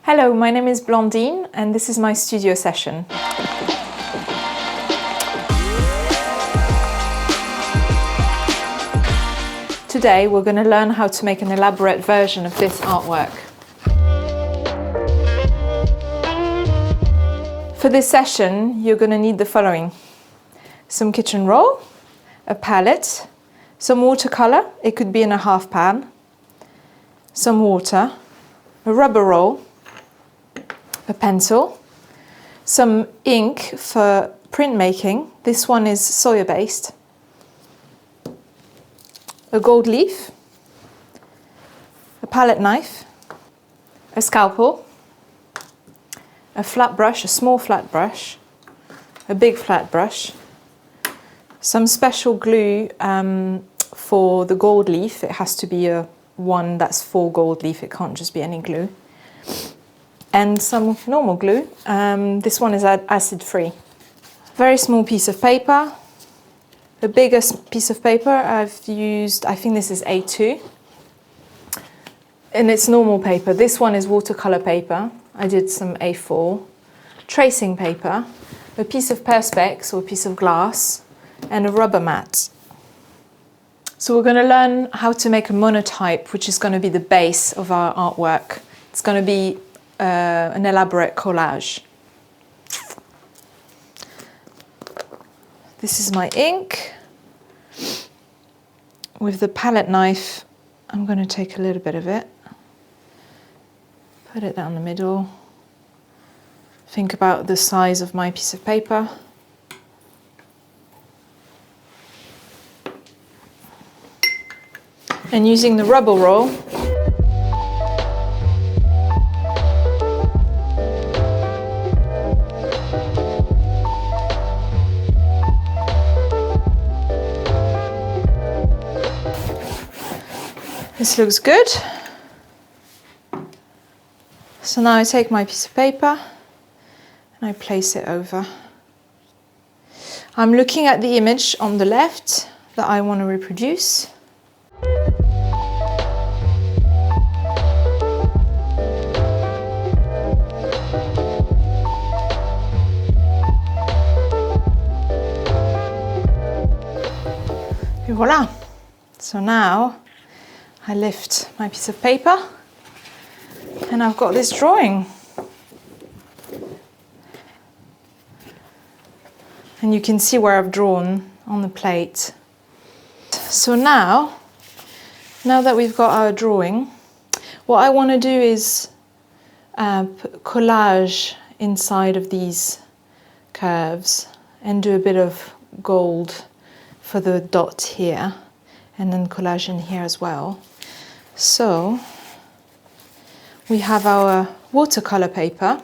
Hello, my name is Blandine and this is my studio session. Today we're going to learn how to make an elaborate version of this artwork. For this session you're going to need the following: some kitchen roll, a palette, some watercolor, it could be in a half pan, some water, a rubber roll, a pencil, some ink for printmaking. This one is soya based, a gold leaf, a palette knife, a scalpel, a flat brush, a small flat brush, a big flat brush, some special glue for the gold leaf. It has to be a one that's for gold leaf, it can't just be any glue. And some normal glue. This one is acid free. Very small piece of paper. The biggest piece of paper I've used, I think this is A2. And it's normal paper. This one is watercolor paper. I did some A4. Tracing paper, a piece of perspex or a piece of glass, and a rubber mat. So we're going to learn how to make a monotype, which is going to be the base of our artwork. It's going to be an elaborate collage. This is my ink. With the palette knife, I'm going to take a little bit of it, put it down the middle. Think about the size of my piece of paper. And using the rubber roll, this looks good. So now I take my piece of paper and I place it over. I'm looking at the image on the left that I want to reproduce. And voila! So now I lift my piece of paper and I've got this drawing. And you can see where I've drawn on the plate. So now that we've got our drawing, what I want to do is put collage inside of these curves and do a bit of gold for the dot here, and then collage in here as well. So we have our watercolor paper.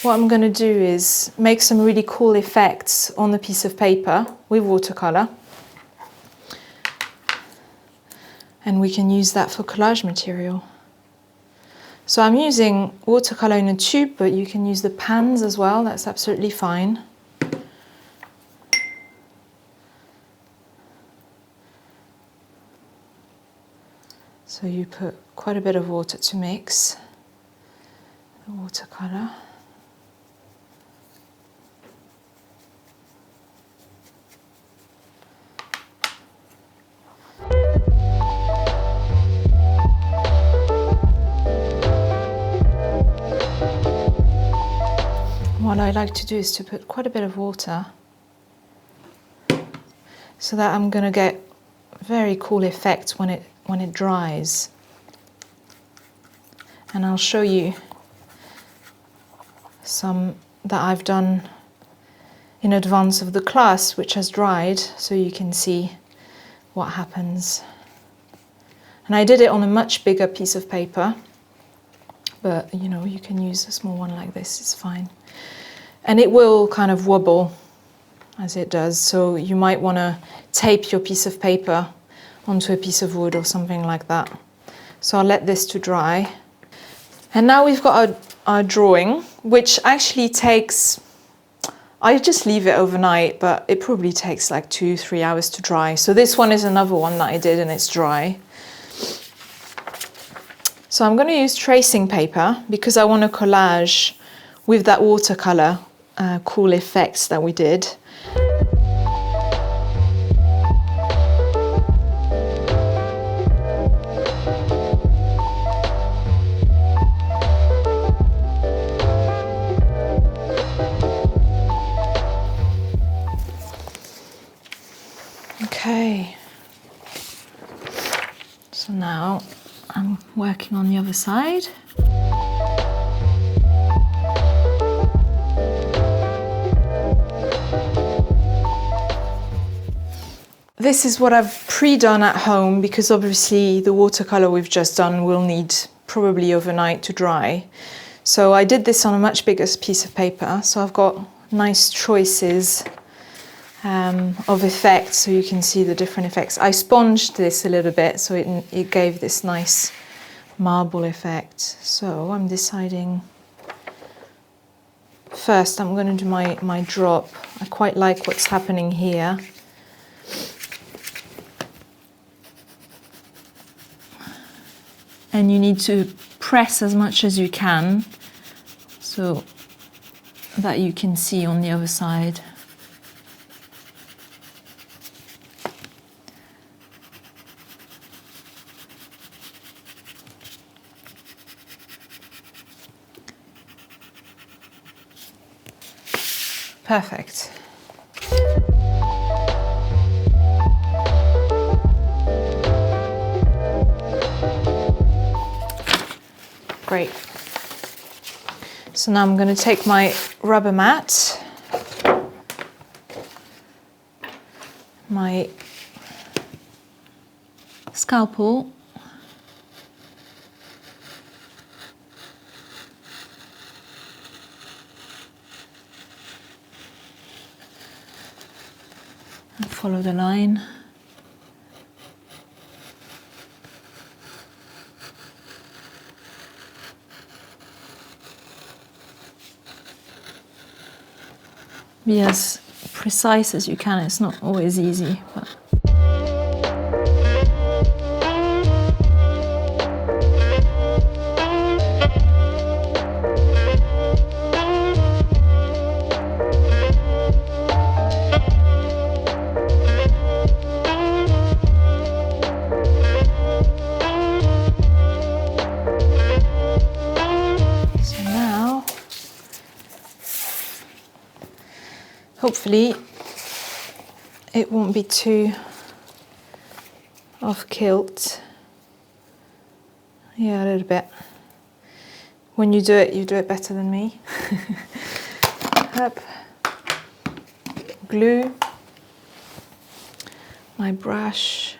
What I'm going to do is make some really cool effects on the piece of paper with watercolor. And we can use that for collage material. So I'm using watercolor in a tube, but you can use the pans as well, that's absolutely fine. So you put quite a bit of water to mix the watercolor. What I like to do is to put quite a bit of water so that I'm going to get very cool effects when it dries. And I'll show you some that I've done in advance of the class, which has dried, so you can see what happens. And I did it on a much bigger piece of paper, but you know, you can use a small one like this, it's fine. And it will kind of wobble as it does, so you might want to tape your piece of paper onto a piece of wood or something like that. So I'll let this to dry. And now we've got our drawing, which actually takes, I just leave it overnight, but it probably takes like 2-3 hours to dry. So this one is another one that I did and it's dry. So I'm going to use tracing paper because I want to collage with that watercolor cool effects that we did. Okay, so now I'm working on the other side. This is what I've pre-done at home because obviously the watercolor we've just done will need probably overnight to dry. So I did this on a much bigger piece of paper, so I've got nice choices of effects, so you can see the different effects. I sponged this a little bit, so it gave this nice marble effect. So I'm deciding, first I'm going to do my drop. I quite like what's happening here. And you need to press as much as you can so that you can see on the other side. Perfect. Great. So now I'm going to take my rubber mat, my scalpel, and follow the line. Be as precise as you can. It's not always easy, but hopefully it won't be too off kilt. Yeah, a little bit. When you do it better than me. Up. Glue. My brush.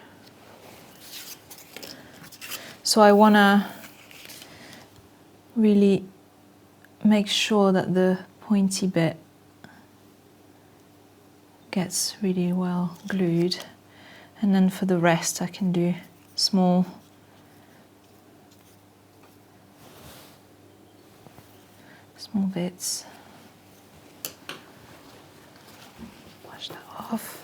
So I want to really make sure that the pointy bit gets really well glued, and then for the rest I can do small bits. Wash that off.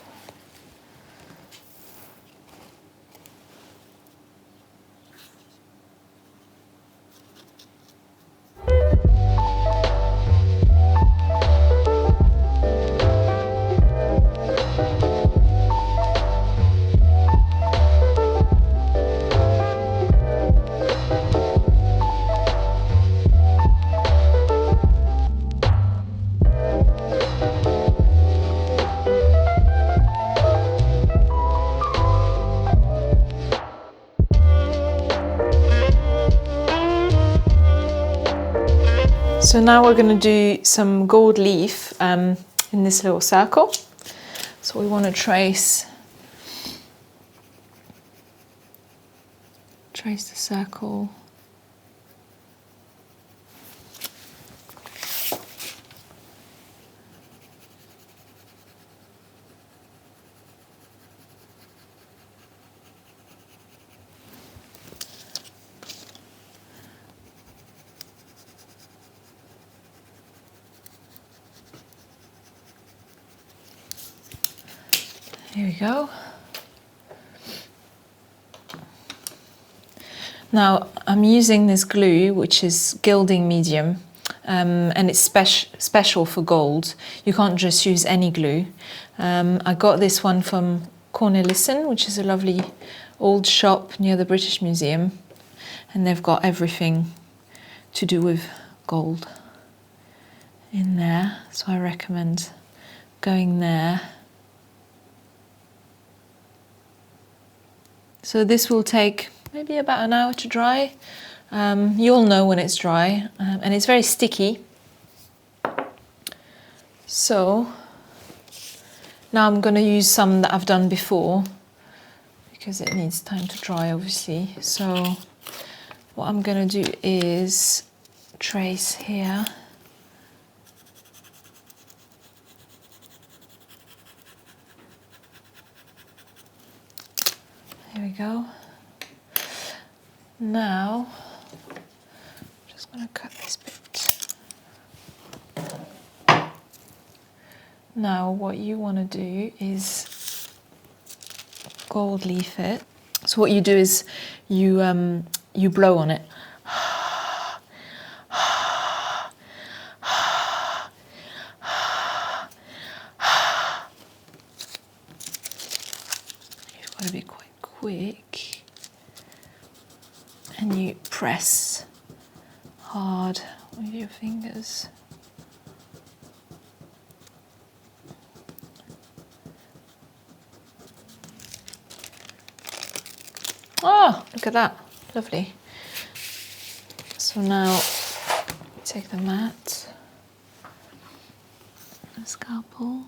So now we're going to do some gold leaf in this little circle. So we want to trace the circle. Here we go. Now I'm using this glue, which is gilding medium, and it's special for gold. You can't just use any glue. I got this one from Cornelissen, which is a lovely old shop near the British Museum, and they've got everything to do with gold in there, so I recommend going there. So this will take maybe about an hour to dry. You'll know when it's dry, and it's very sticky. So now I'm going to use some that I've done before because it needs time to dry, obviously. So what I'm going to do is trace here. Here we go. Now, I'm just going to cut this bit. Now, what you want to do is gold leaf it. So what you do is you blow on it. You've got to be quite quick, and you press hard with your fingers. Oh, look at that, lovely. So now take the mat, a scalpel.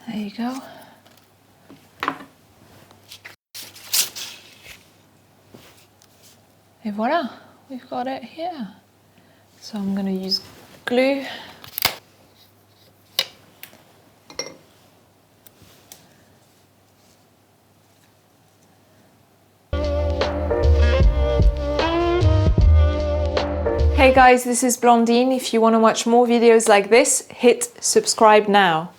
There you go. Et voila, we've got it here. So I'm going to use glue. Hey guys, this is Blandine. If you want to watch more videos like this, hit subscribe now.